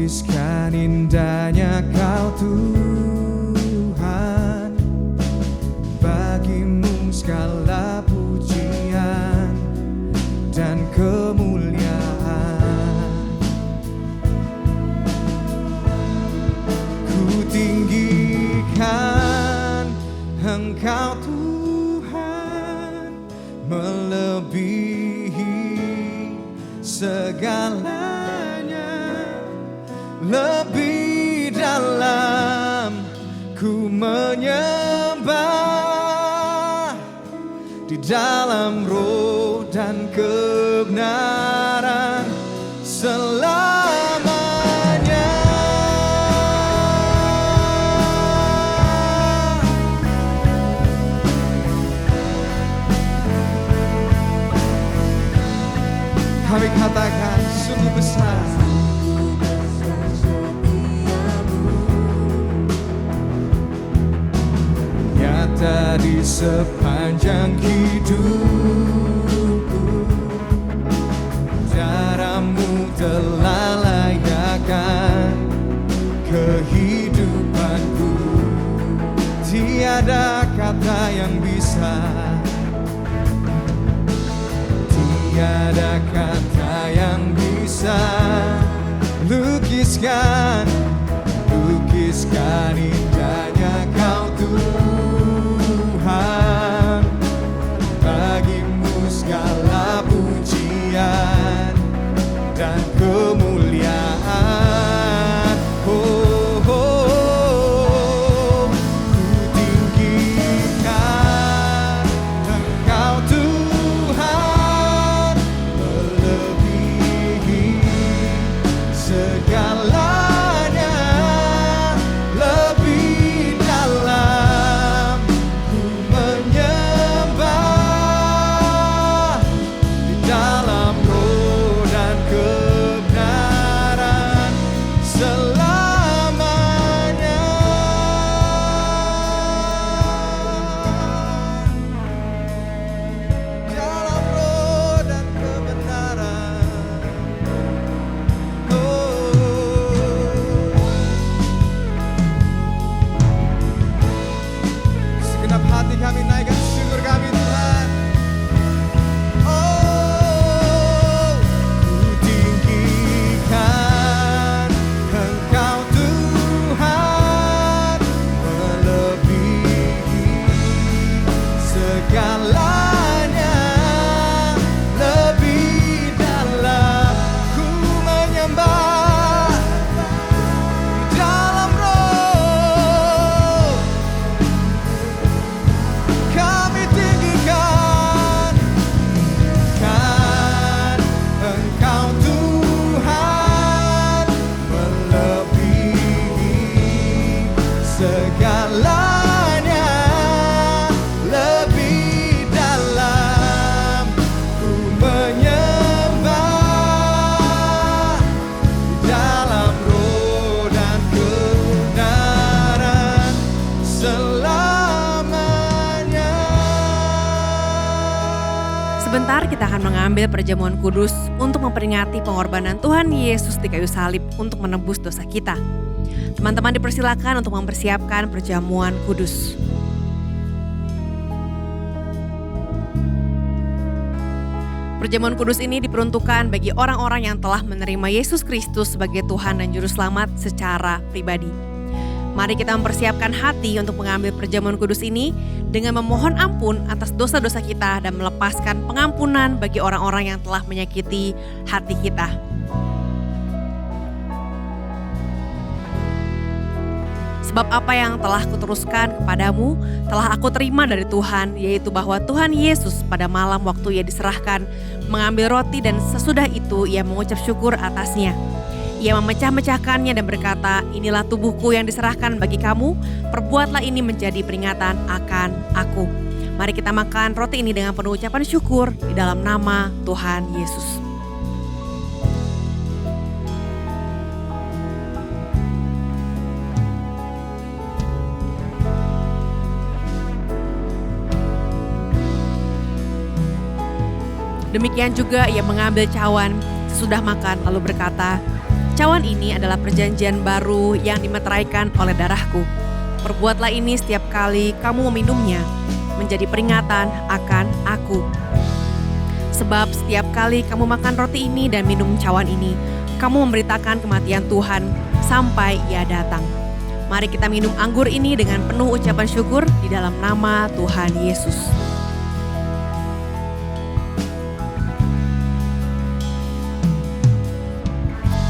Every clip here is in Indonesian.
lukiskan indahnya Kau Tuhan. Bagimu segala pujian dan kemuliaan. Ku tinggikan Engkau Tuhan, melebihi segalanya. Lebih dalam ku menyembah, di dalam roh dan kebenaran selamanya. Kami katakan sungguh besar nyata di sepanjang hidupku. Daramu telah layakkan kehidupanku. Tiada kata yang bisa, tiada kata yang bisa lukiskan indahnya Kau Tuhan. Bagimu segala pujian dan kemuliaan. Oh, oh, oh. Ku tinggikan Engkau Tuhan, melebihi segalanya. Lebih dalam ku menyembah, di dalam roh dan kebenaran selamanya. Dalam roh dan kebenaran. Segenap hati kami naikkan syukur kami Tuhan. Oh, ku tinggikan Engkau Tuhan, melebihi segalanya. Lebih dalam ku menyembah, di dalam roh kami tinggikan kan Engkau Tuhan, melebihi segalanya. Lebih dalam ku menyembah, di dalam roh dan kebenaran selamanya. Sebentar kita akan mengambil perjamuan kudus untuk memperingati pengorbanan Tuhan Yesus di kayu salib untuk menebus dosa kita. Teman-teman dipersilakan untuk mempersiapkan perjamuan kudus. Perjamuan kudus ini diperuntukkan bagi orang-orang yang telah menerima Yesus Kristus sebagai Tuhan dan Juru Selamat secara pribadi. Mari kita mempersiapkan hati untuk mengambil perjamuan kudus ini dengan memohon ampun atas dosa-dosa kita dan melepaskan pengampunan bagi orang-orang yang telah menyakiti hati kita. Sebab apa yang telah kuteruskan kepadamu telah aku terima dari Tuhan, yaitu bahwa Tuhan Yesus pada malam waktu ia diserahkan mengambil roti dan sesudah itu ia mengucap syukur atasnya. Ia memecah-mecahkannya dan berkata, inilah tubuhku yang diserahkan bagi kamu, perbuatlah ini menjadi peringatan akan aku. Mari kita makan roti ini dengan penuh ucapan syukur di dalam nama Tuhan Yesus. Demikian juga ia mengambil cawan sesudah makan lalu berkata, Cawan ini adalah perjanjian baru yang dimeteraikan oleh darahku. Perbuatlah ini setiap kali kamu meminumnya, menjadi peringatan akan aku. Sebab setiap kali kamu makan roti ini dan minum cawan ini, kamu memberitakan kematian Tuhan sampai Ia datang. Mari kita minum anggur ini dengan penuh ucapan syukur di dalam nama Tuhan Yesus.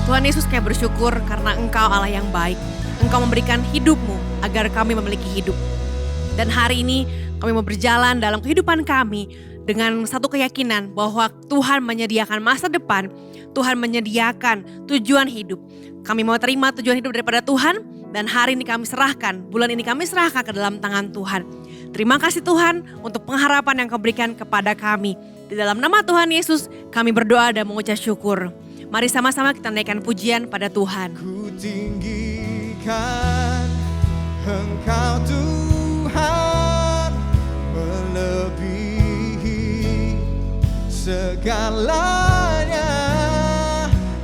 Tuhan Yesus, kami bersyukur karena Engkau Allah yang baik. Engkau memberikan hidupmu agar kami memiliki hidup. Dan hari ini kami mau berjalan dalam kehidupan kami dengan satu keyakinan bahwa Tuhan menyediakan masa depan, Tuhan menyediakan tujuan hidup. Kami mau terima tujuan hidup daripada Tuhan dan hari ini kami serahkan, bulan ini kami serahkan ke dalam tangan Tuhan. Terima kasih Tuhan untuk pengharapan yang Kau berikan kepada kami. Di dalam nama Tuhan Yesus kami berdoa dan mengucap syukur. Mari sama-sama kita naikkan pujian pada Tuhan. Ku tinggikan Engkau Tuhan, melebihi segalanya,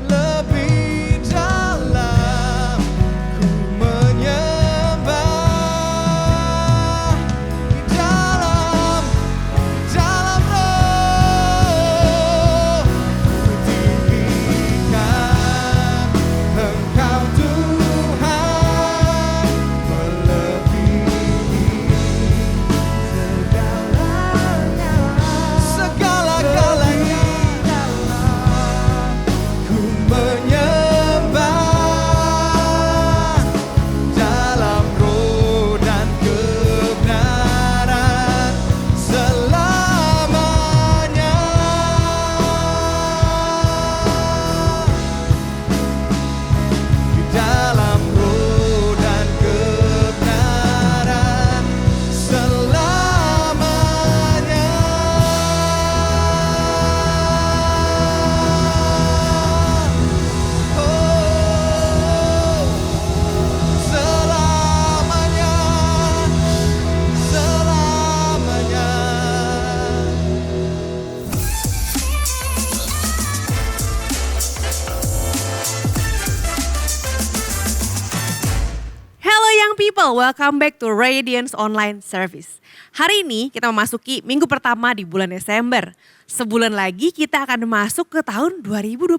lebih dalam ku menyembah di dalam roh. Ku tinggikan Engkau Tuhan, melebihi segala-galanya, ku menyembah dalam roh dan kebenaran selamanya. Di dalam roh dan kebenaran selamanya. Oh, selamanya, selamanya. Hello young people, welcome back to Radiance Online Service. Hari ini kita memasuki minggu pertama di bulan Desember. Sebulan lagi kita akan masuk ke tahun 2024.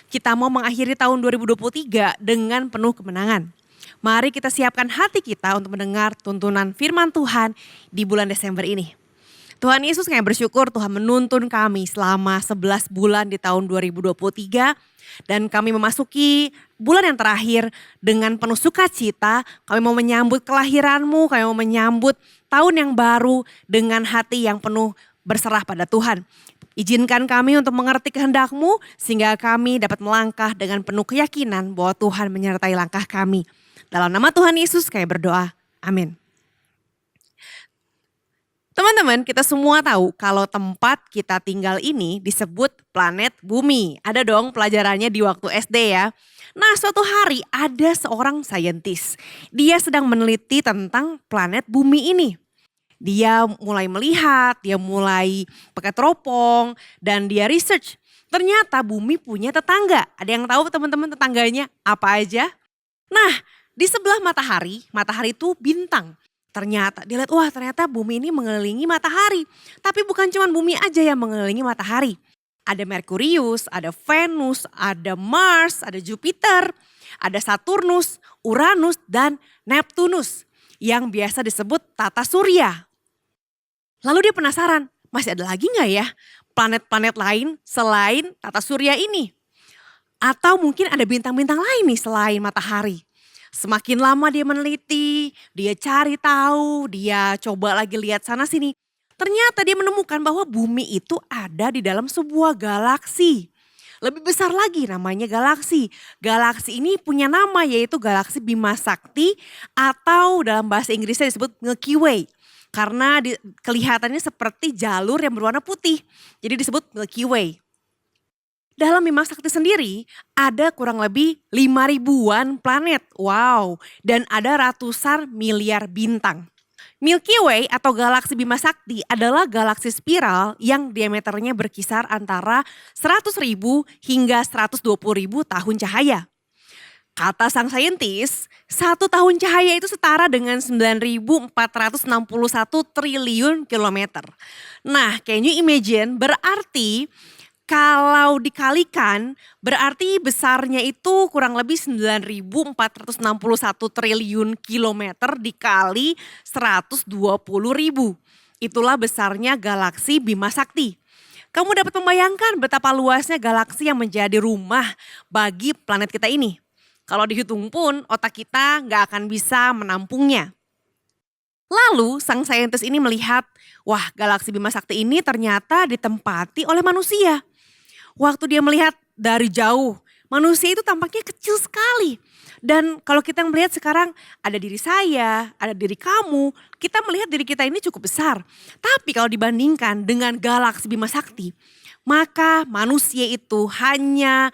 Kita mau mengakhiri tahun 2023 dengan penuh kemenangan. Mari kita siapkan hati kita untuk mendengar tuntunan firman Tuhan di bulan Desember ini. Tuhan Yesus, kami bersyukur Tuhan menuntun kami selama 11 bulan di tahun 2023. Dan kami memasuki bulan yang terakhir dengan penuh sukacita. Kami mau menyambut kelahiranmu, kami mau menyambut tahun yang baru dengan hati yang penuh berserah pada Tuhan. Izinkan kami untuk mengerti kehendak-Mu sehingga kami dapat melangkah dengan penuh keyakinan bahwa Tuhan menyertai langkah kami. Dalam nama Tuhan Yesus kami berdoa. Amin. Teman-teman, kita semua tahu kalau tempat kita tinggal ini disebut planet bumi. Ada dong pelajarannya di waktu SD ya. Nah, suatu hari ada seorang saintis. Dia sedang meneliti tentang planet bumi ini. Dia mulai melihat, dia mulai pakai teropong, dan dia research. Ternyata bumi punya tetangga. Ada yang tahu teman-teman tetangganya apa aja? Nah, di sebelah matahari itu bintang. Ternyata dia lihat, wah ternyata bumi ini mengelilingi matahari. Tapi bukan cuma bumi aja yang mengelilingi matahari. Ada Merkurius, ada Venus, ada Mars, ada Jupiter, ada Saturnus, Uranus, dan Neptunus. Yang biasa disebut tata surya. Lalu dia penasaran, masih ada lagi gak ya planet-planet lain selain tata surya ini? Atau mungkin ada bintang-bintang lain nih selain matahari. Semakin lama dia meneliti, dia cari tahu, dia coba lagi lihat sana sini. Ternyata dia menemukan bahwa bumi itu ada di dalam sebuah galaksi. Lebih besar lagi namanya galaksi. Galaksi ini punya nama yaitu galaksi Bima Sakti atau dalam bahasa Inggrisnya disebut Milky Way. Karena kelihatannya seperti jalur yang berwarna putih. Jadi disebut Milky Way. Dalam Bima Sakti sendiri ada kurang lebih 5.000-an planet. Wow, dan ada ratusan miliar bintang. Milky Way atau galaksi Bima Sakti adalah galaksi spiral yang diameternya berkisar antara 100.000 hingga 120.000 tahun cahaya. Kata sang saintis, 1 tahun cahaya itu setara dengan 9.461 triliun kilometer. Nah, can you imagine? Berarti kalau dikalikan, berarti besarnya itu kurang lebih 9.461 triliun kilometer dikali 120.000. Itulah besarnya galaksi Bima Sakti. Kamu dapat membayangkan betapa luasnya galaksi yang menjadi rumah bagi planet kita ini. Kalau dihitung pun otak kita nggak akan bisa menampungnya. Lalu sang saintis ini melihat, wah galaksi Bima Sakti ini ternyata ditempati oleh manusia. Waktu dia melihat dari jauh, manusia itu tampaknya kecil sekali. Dan kalau kita melihat sekarang ada diri saya, ada diri kamu, kita melihat diri kita ini cukup besar. Tapi kalau dibandingkan dengan galaksi Bima Sakti, maka manusia itu hanya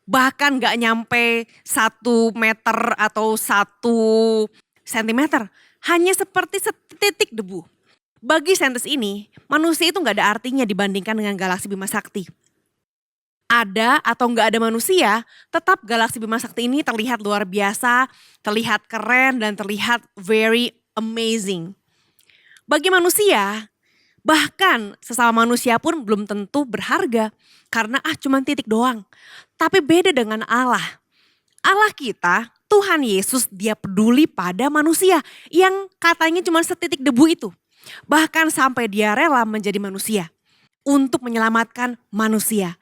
bahkan gak nyampe 1 meter atau 1 sentimeter. Hanya seperti setitik debu. Bagi saintis ini, manusia itu gak ada artinya dibandingkan dengan galaksi Bima Sakti. Ada atau gak ada manusia, tetap galaksi Bima Sakti ini terlihat luar biasa, terlihat keren dan terlihat very amazing. Bagi manusia, bahkan sesama manusia pun belum tentu berharga karena cuman titik doang. Tapi beda dengan Allah. Allah kita, Tuhan Yesus, dia peduli pada manusia yang katanya cuma setitik debu itu. Bahkan sampai dia rela menjadi manusia untuk menyelamatkan manusia.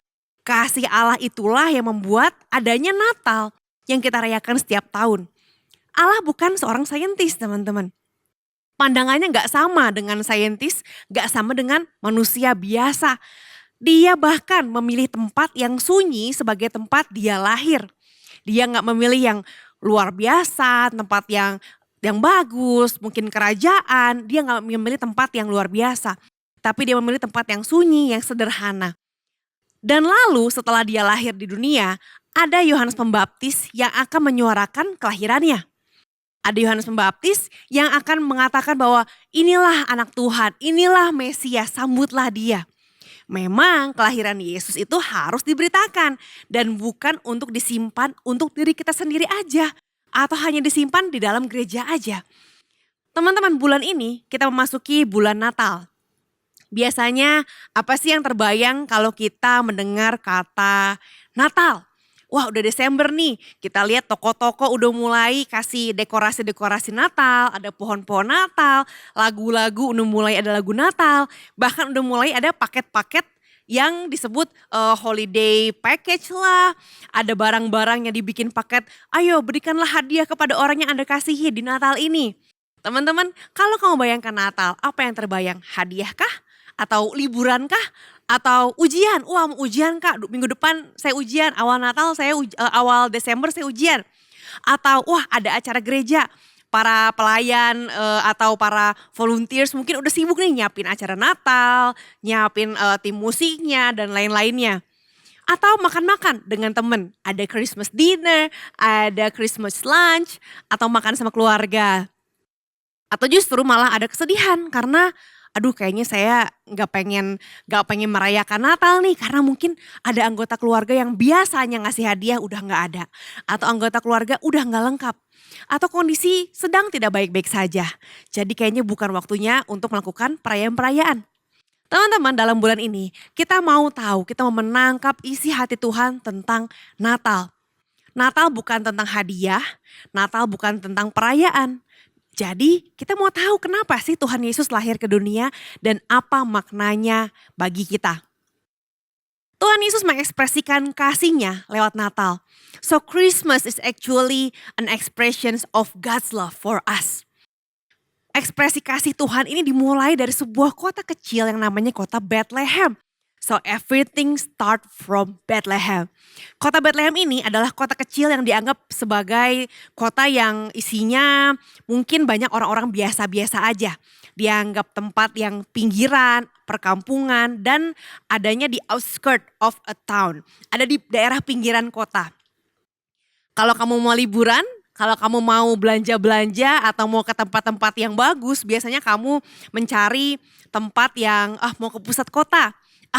Kasih Allah itulah yang membuat adanya Natal yang kita rayakan setiap tahun. Allah bukan seorang saintis, teman-teman. Pandangannya gak sama dengan saintis, gak sama dengan manusia biasa. Dia bahkan memilih tempat yang sunyi sebagai tempat dia lahir. Dia gak memilih yang luar biasa, tempat yang bagus, mungkin kerajaan. Dia gak memilih tempat yang luar biasa. Tapi dia memilih tempat yang sunyi, yang sederhana. Dan lalu setelah dia lahir di dunia, ada Yohanes Pembaptis yang akan menyuarakan kelahirannya. Ada Yohanes Pembaptis yang akan mengatakan bahwa inilah anak Tuhan, inilah Mesias, sambutlah dia. Memang kelahiran Yesus itu harus diberitakan dan bukan untuk disimpan untuk diri kita sendiri aja atau hanya disimpan di dalam gereja aja. Teman-teman, bulan ini kita memasuki bulan Natal. Biasanya apa sih yang terbayang kalau kita mendengar kata Natal? Wah, udah Desember nih, kita lihat toko-toko udah mulai kasih dekorasi-dekorasi Natal, ada pohon-pohon Natal, lagu-lagu udah mulai ada lagu Natal, bahkan udah mulai ada paket-paket yang disebut holiday package lah, ada barang-barang yang dibikin paket, ayo berikanlah hadiah kepada orang yang Anda kasihi di Natal ini. Teman-teman, kalau kamu bayangkan Natal, apa yang terbayang? Hadiah kah? Atau liburan kah? Atau ujian, wah mau ujian kak, minggu depan saya ujian, awal Natal awal Desember saya ujian. Atau wah ada acara gereja, para pelayan atau para volunteers mungkin udah sibuk nih nyiapin acara Natal, nyiapin tim musiknya dan lain-lainnya. Atau makan-makan dengan temen, ada Christmas dinner, ada Christmas lunch, atau makan sama keluarga. Atau justru malah ada kesedihan karena aduh kayaknya saya gak pengen merayakan Natal nih karena mungkin ada anggota keluarga yang biasanya ngasih hadiah udah gak ada. Atau anggota keluarga udah gak lengkap. Atau kondisi sedang tidak baik-baik saja. Jadi kayaknya bukan waktunya untuk melakukan perayaan-perayaan. Teman-teman, dalam bulan ini kita mau tahu, kita mau menangkap isi hati Tuhan tentang Natal. Natal bukan tentang hadiah, Natal bukan tentang perayaan. Jadi kita mau tahu kenapa sih Tuhan Yesus lahir ke dunia dan apa maknanya bagi kita. Tuhan Yesus mengekspresikan kasihnya lewat Natal. So Christmas is actually an expression of God's love for us. Ekspresi kasih Tuhan ini dimulai dari sebuah kota kecil yang namanya kota Bethlehem. So everything start from Bethlehem. Kota Bethlehem ini adalah kota kecil yang dianggap sebagai kota yang isinya mungkin banyak orang-orang biasa-biasa aja. Dianggap tempat yang pinggiran, perkampungan dan adanya di outskirt of a town. Ada di daerah pinggiran kota. Kalau kamu mau liburan, Kalau kamu mau belanja-belanja atau mau ke tempat-tempat yang bagus, biasanya kamu mencari tempat yang mau ke pusat kota,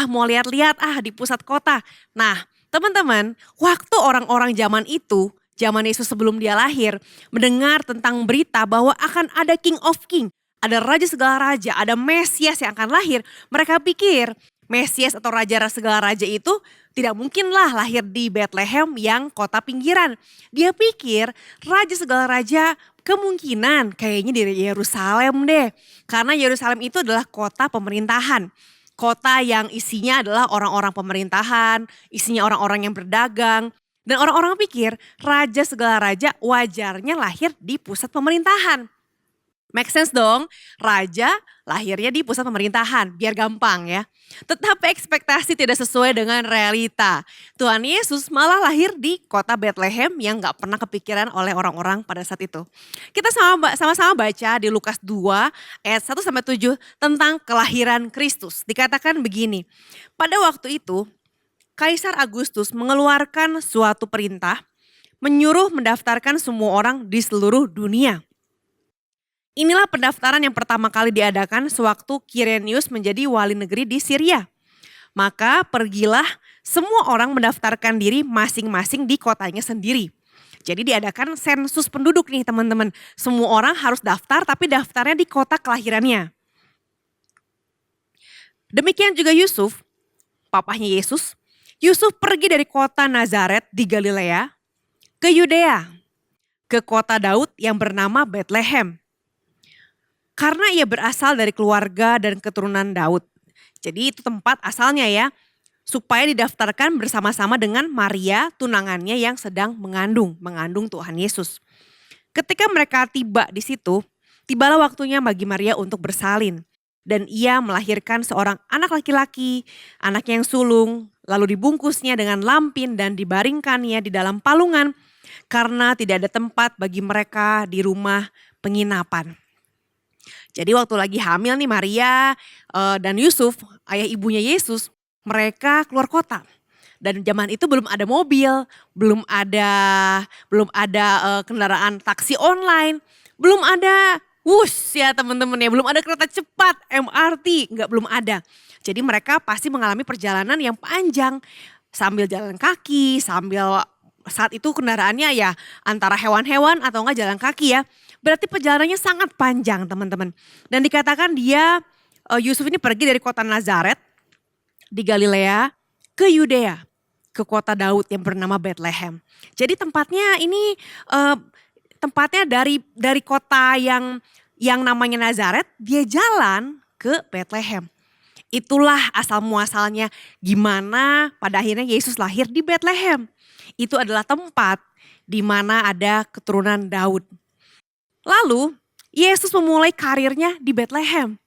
mau lihat-lihat di pusat kota. Nah, teman-teman, waktu orang-orang zaman itu, zaman Yesus sebelum dia lahir, mendengar tentang berita bahwa akan ada King of King, ada raja segala raja, ada Mesias yang akan lahir, mereka pikir Mesias atau raja segala raja itu tidak mungkinlah lahir di Bethlehem yang kota pinggiran. Dia pikir raja segala raja kemungkinan kayaknya di Yerusalem deh. Karena Yerusalem itu adalah kota pemerintahan. Kota yang isinya adalah orang-orang pemerintahan, isinya orang-orang yang berdagang. Dan orang-orang pikir raja segala raja wajarnya lahir di pusat pemerintahan. Make sense dong, raja lahirnya di pusat pemerintahan, biar gampang ya. Tetapi ekspektasi tidak sesuai dengan realita. Tuhan Yesus malah lahir di kota Bethlehem yang gak pernah kepikiran oleh orang-orang pada saat itu. Kita sama-sama baca di Lukas 2 ayat 1-7 tentang kelahiran Kristus. Dikatakan begini, pada waktu itu Kaisar Agustus mengeluarkan suatu perintah menyuruh mendaftarkan semua orang di seluruh dunia. Inilah pendaftaran yang pertama kali diadakan sewaktu Quirinius menjadi wali negeri di Syria. Maka pergilah semua orang mendaftarkan diri masing-masing di kotanya sendiri. Jadi diadakan sensus penduduk nih teman-teman. Semua orang harus daftar tapi daftarnya di kota kelahirannya. Demikian juga Yusuf, papahnya Yesus. Yusuf pergi dari kota Nazaret di Galilea ke Yudea, ke kota Daud yang bernama Bethlehem. Karena ia berasal dari keluarga dan keturunan Daud. Jadi itu tempat asalnya ya. Supaya didaftarkan bersama-sama dengan Maria tunangannya yang sedang mengandung Tuhan Yesus. Ketika mereka tiba di situ, tibalah waktunya bagi Maria untuk bersalin. Dan ia melahirkan seorang anak laki-laki, anak yang sulung, lalu dibungkusnya dengan lampin dan dibaringkannya di dalam palungan. Karena tidak ada tempat bagi mereka di rumah penginapan. Jadi waktu lagi hamil nih Maria dan Yusuf, ayah ibunya Yesus, mereka keluar kota. Dan zaman itu belum ada mobil, belum ada kendaraan taksi online, belum ada wush ya teman-teman ya, belum ada kereta cepat, MRT, belum ada. Jadi mereka pasti mengalami perjalanan yang panjang sambil jalan kaki, sambil saat itu kendaraannya ya antara hewan-hewan atau enggak jalan kaki ya. Berarti perjalanannya sangat panjang teman-teman. Dan dikatakan Yusuf ini pergi dari kota Nazaret di Galilea ke Yudea, ke kota Daud yang bernama Bethlehem. Jadi tempatnya ini tempatnya dari kota yang namanya Nazaret, dia jalan ke Bethlehem. Itulah asal muasalnya gimana pada akhirnya Yesus lahir di Bethlehem. Itu adalah tempat di mana ada keturunan Daud. Lalu Yesus memulai karirnya di Bethlehem.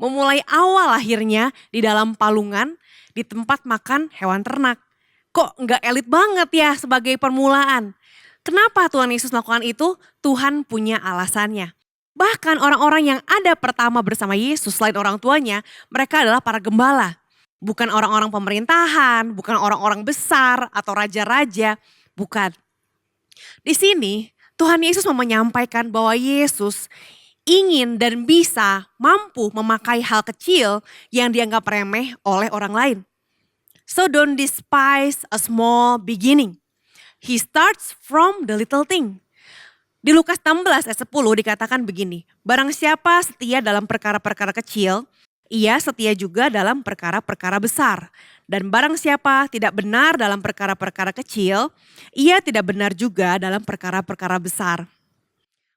Memulai awal lahirnya di dalam palungan di tempat makan hewan ternak. Kok nggak elit banget ya sebagai permulaan? Kenapa Tuhan Yesus melakukan itu? Tuhan punya alasannya. Bahkan orang-orang yang ada pertama bersama Yesus selain orang tuanya, mereka adalah para gembala. Bukan orang-orang pemerintahan, bukan orang-orang besar atau raja-raja, bukan. Di sini Tuhan Yesus mau menyampaikan bahwa Yesus ingin dan bisa mampu memakai hal kecil yang dianggap remeh oleh orang lain. So don't despise a small beginning. He starts from the little thing. Di Lukas 16 ayat 10 dikatakan begini, barang siapa setia dalam perkara-perkara kecil, ia setia juga dalam perkara-perkara besar. Dan barang siapa tidak benar dalam perkara-perkara kecil, ia tidak benar juga dalam perkara-perkara besar.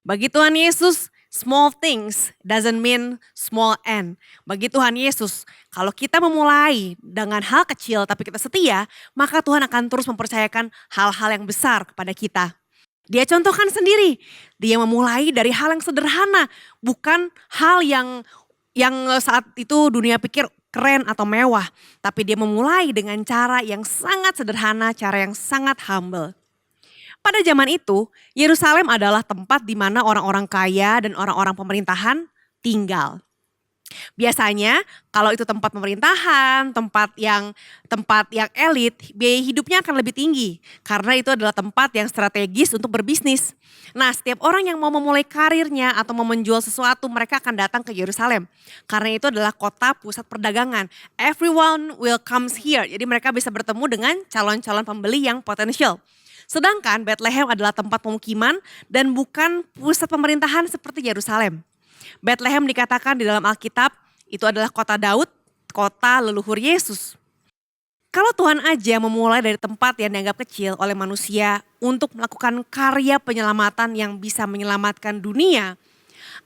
Bagi Tuhan Yesus, small things doesn't mean small end. Bagi Tuhan Yesus, kalau kita memulai dengan hal kecil tapi kita setia, maka Tuhan akan terus mempercayakan hal-hal yang besar kepada kita. Dia contohkan sendiri, dia memulai dari hal yang sederhana, bukan hal yang saat itu dunia pikir keren atau mewah. Tapi dia memulai dengan cara yang sangat sederhana, cara yang sangat humble. Pada zaman itu, Yerusalem adalah tempat di mana orang-orang kaya dan orang-orang pemerintahan tinggal. Biasanya kalau itu tempat pemerintahan, tempat yang elit, biaya hidupnya akan lebih tinggi karena itu adalah tempat yang strategis untuk berbisnis. Nah, setiap orang yang mau memulai karirnya atau mau menjual sesuatu, mereka akan datang ke Yerusalem. Karena itu adalah kota pusat perdagangan. Everyone will comes here. Jadi mereka bisa bertemu dengan calon-calon pembeli yang potensial. Sedangkan Bethlehem adalah tempat pemukiman dan bukan pusat pemerintahan seperti Yerusalem. Bethlehem dikatakan di dalam Alkitab itu adalah kota Daud, kota leluhur Yesus. Kalau Tuhan aja memulai dari tempat yang dianggap kecil oleh manusia untuk melakukan karya penyelamatan yang bisa menyelamatkan dunia,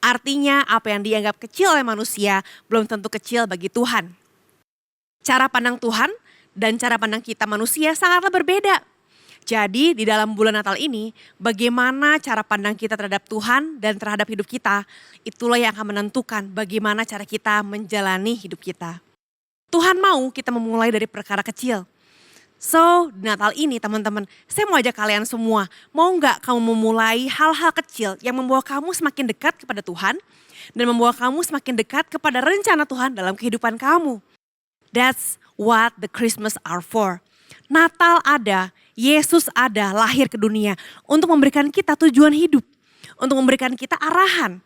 artinya apa yang dianggap kecil oleh manusia belum tentu kecil bagi Tuhan. Cara pandang Tuhan dan cara pandang kita manusia sangatlah berbeda. Jadi di dalam bulan Natal ini, bagaimana cara pandang kita terhadap Tuhan dan terhadap hidup kita, itulah yang akan menentukan bagaimana cara kita menjalani hidup kita. Tuhan mau kita memulai dari perkara kecil. So, di Natal ini teman-teman, saya mau ajak kalian semua, mau nggak kamu memulai hal-hal kecil yang membawa kamu semakin dekat kepada Tuhan dan membawa kamu semakin dekat kepada rencana Tuhan dalam kehidupan kamu. That's what the Christmas are for. Natal ada, Yesus ada, lahir ke dunia untuk memberikan kita tujuan hidup, untuk memberikan kita arahan.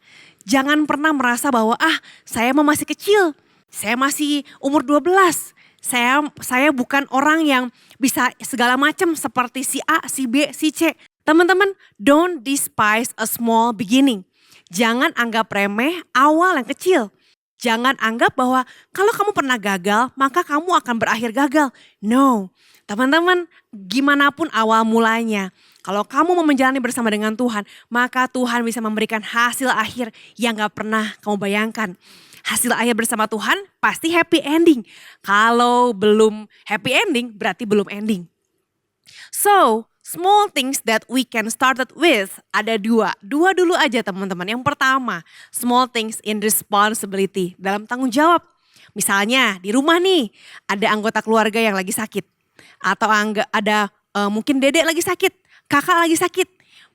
Jangan pernah merasa bahwa saya masih kecil, saya masih umur 12, saya bukan orang yang bisa segala macam seperti si A, si B, si C. Teman-teman, don't despise a small beginning. Jangan anggap remeh awal yang kecil. Jangan anggap bahwa kalau kamu pernah gagal, maka kamu akan berakhir gagal. No, teman-teman, gimana pun awal mulanya, kalau kamu mau menjalani bersama dengan Tuhan, maka Tuhan bisa memberikan hasil akhir yang gak pernah kamu bayangkan. Hasil akhir bersama Tuhan pasti happy ending. Kalau belum happy ending, berarti belum ending. So, small things that we can start it with ada dua. Dua dulu aja teman-teman. Yang pertama, small things in responsibility, dalam tanggung jawab. Misalnya di rumah nih, ada anggota keluarga yang lagi sakit. Atau ada mungkin dedek lagi sakit, kakak lagi sakit,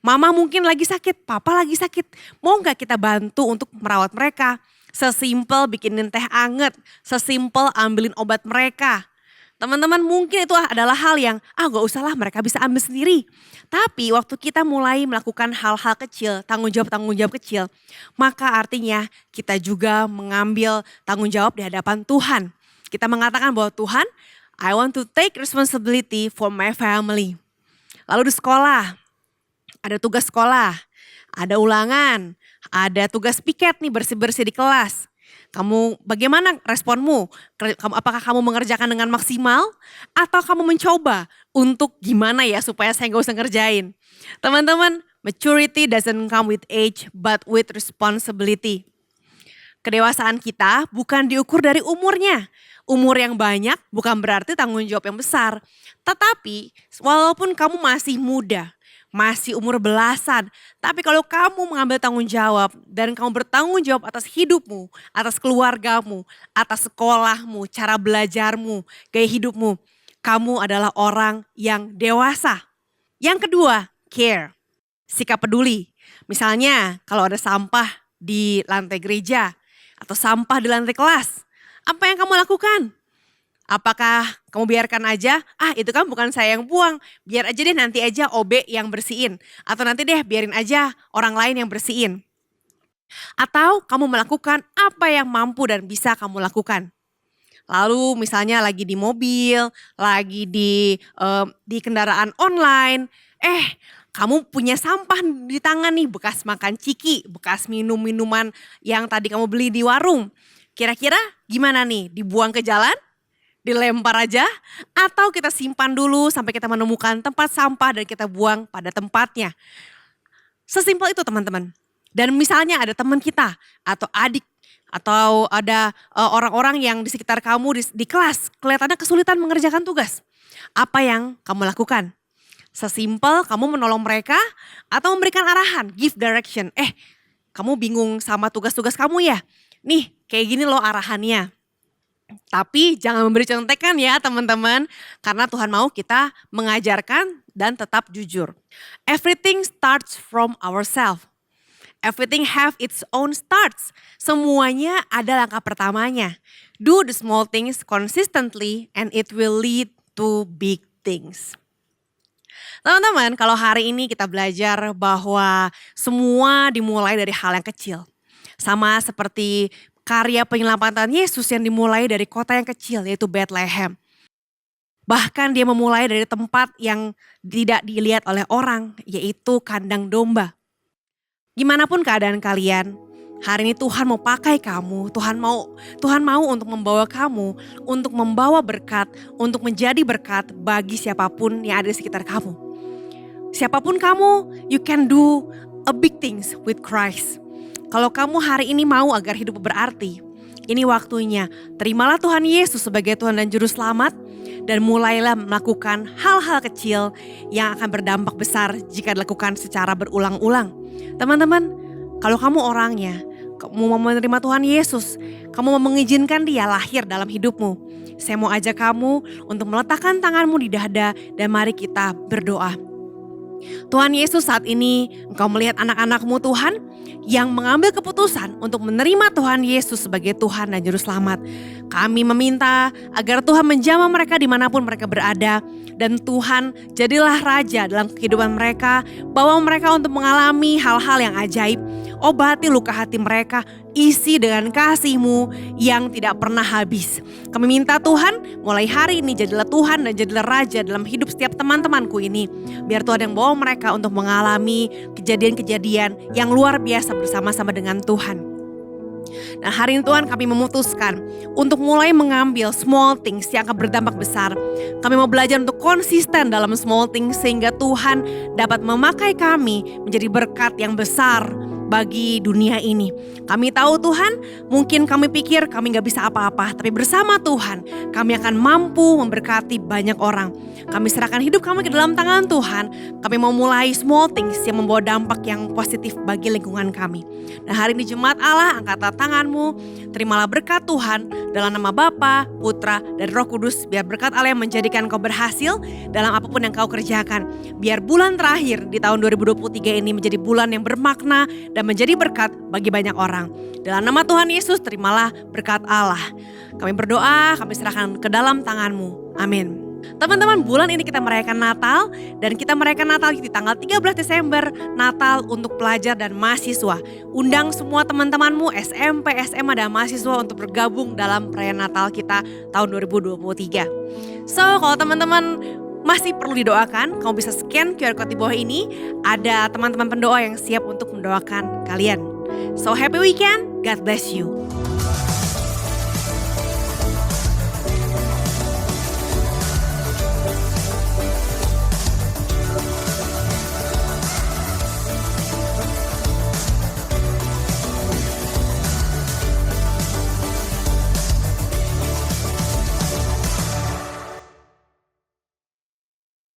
mama mungkin lagi sakit, papa lagi sakit. Mau gak kita bantu untuk merawat mereka? Sesimpel bikinin teh anget, sesimpel ambilin obat mereka. Teman-teman, mungkin itu adalah hal yang gak usah lah, mereka bisa ambil sendiri. Tapi waktu kita mulai melakukan hal-hal kecil, tanggung jawab kecil, maka artinya kita juga mengambil tanggung jawab di hadapan Tuhan. Kita mengatakan bahwa Tuhan, I want to take responsibility for my family. Lalu di sekolah, ada tugas sekolah, ada ulangan, ada tugas piket nih, bersih-bersih di kelas. Bagaimana responmu? Apakah kamu mengerjakan dengan maksimal? Atau kamu mencoba untuk gimana ya supaya saya gak usah ngerjain? Teman-teman, maturity doesn't come with age but with responsibility. Kedewasaan kita bukan diukur dari umurnya. Umur yang banyak bukan berarti tanggung jawab yang besar. Tetapi walaupun kamu masih muda, masih umur belasan, tapi kalau kamu mengambil tanggung jawab dan kamu bertanggung jawab atas hidupmu, atas keluargamu, atas sekolahmu, cara belajarmu, gaya hidupmu, kamu adalah orang yang dewasa. Yang kedua, care, sikap peduli. Misalnya kalau ada sampah di lantai gereja atau sampah di lantai kelas, apa yang kamu lakukan? Apakah kamu biarkan aja, itu kan bukan saya yang buang, biar aja deh nanti aja OB yang bersihin. Atau nanti deh biarin aja orang lain yang bersihin. Atau kamu melakukan apa yang mampu dan bisa kamu lakukan. Lalu misalnya lagi di mobil, lagi di kendaraan online, kamu punya sampah di tangan nih, bekas makan ciki, bekas minum-minuman yang tadi kamu beli di warung. Kira-kira gimana nih, dibuang ke jalan? Dilempar aja? Atau kita simpan dulu sampai kita menemukan tempat sampah dan kita buang pada tempatnya? Sesimpel itu teman-teman. Dan misalnya ada teman kita atau adik atau ada orang-orang yang di sekitar kamu di kelas kelihatannya kesulitan mengerjakan tugas. Apa yang kamu lakukan? Sesimpel kamu menolong mereka atau memberikan arahan, give direction. Kamu bingung sama tugas-tugas kamu ya? Nih kayak gini loh arahannya. Tapi jangan memberi contekan ya teman-teman. Karena Tuhan mau kita mengajarkan dan tetap jujur. Everything starts from ourselves. Everything have its own starts. Semuanya ada langkah pertamanya. Do the small things consistently and it will lead to big things. Teman-teman, kalau hari ini kita belajar bahwa semua dimulai dari hal yang kecil. Sama seperti karya penyelamatan Yesus yang dimulai dari kota yang kecil yaitu Bethlehem. Bahkan dia memulai dari tempat yang tidak dilihat oleh orang yaitu kandang domba. Gimana pun keadaan kalian, hari ini Tuhan mau pakai kamu, Tuhan mau untuk membawa kamu, untuk membawa berkat, untuk menjadi berkat bagi siapapun yang ada di sekitar kamu. Siapapun kamu, you can do a big things with Christ. Kalau kamu hari ini mau agar hidup berarti, ini waktunya. Terimalah Tuhan Yesus sebagai Tuhan dan Juru Selamat dan mulailah melakukan hal-hal kecil yang akan berdampak besar jika dilakukan secara berulang-ulang. Teman-teman, kalau kamu orangnya, kamu mau menerima Tuhan Yesus, kamu mau mengizinkan Dia lahir dalam hidupmu, saya mau ajak kamu untuk meletakkan tanganmu di dada dan mari kita berdoa. Tuhan Yesus, saat ini Engkau melihat anak-anak-Mu Tuhan yang mengambil keputusan untuk menerima Tuhan Yesus sebagai Tuhan dan Juru Selamat. Kami meminta agar Tuhan menjamah mereka dimanapun mereka berada. Dan Tuhan jadilah Raja dalam kehidupan mereka. Bawa mereka untuk mengalami hal-hal yang ajaib. Obati luka hati mereka, isi dengan kasih-Mu yang tidak pernah habis. Kami minta Tuhan mulai hari ini jadilah Tuhan dan jadilah Raja dalam hidup setiap teman-temanku ini. Biar Tuhan yang bawa mereka untuk mengalami kejadian-kejadian yang luar biasa bersama-sama dengan Tuhan. Nah, hari ini Tuhan kami memutuskan untuk mulai mengambil small things yang akan berdampak besar. Kami mau belajar untuk konsisten dalam small things sehingga Tuhan dapat memakai kami menjadi berkat yang besar bagi dunia ini. Kami tahu Tuhan, mungkin kami pikir kami gak bisa apa-apa, tapi bersama Tuhan kami akan mampu memberkati banyak orang. Kami serahkan hidup kami ke dalam tangan Tuhan. Kami mau mulai small things yang membawa dampak yang positif bagi lingkungan kami. Nah, hari ini Jemaat Allah, angkatlah tanganmu, terimalah berkat Tuhan dalam nama Bapa, Putra, dan Roh Kudus. Biar berkat Allah yang menjadikan kau berhasil dalam apapun yang kau kerjakan. Biar bulan terakhir di tahun 2023 ini menjadi bulan yang bermakna dan menjadi berkat bagi banyak orang. Dalam nama Tuhan Yesus, terimalah berkat Allah. Kami berdoa, kami serahkan ke dalam tangan-Mu. Amin. Teman-teman, bulan ini kita merayakan Natal dan kita merayakan Natal di tanggal 13 Desember, Natal untuk pelajar dan mahasiswa. Undang semua teman-temanmu SMP, SMA dan mahasiswa untuk bergabung dalam perayaan Natal kita tahun 2023. So, kalau teman-teman masih perlu didoakan, kamu bisa scan QR code di bawah ini. Ada teman-teman pendoa yang siap untuk mendoakan kalian. So, happy weekend, God bless you.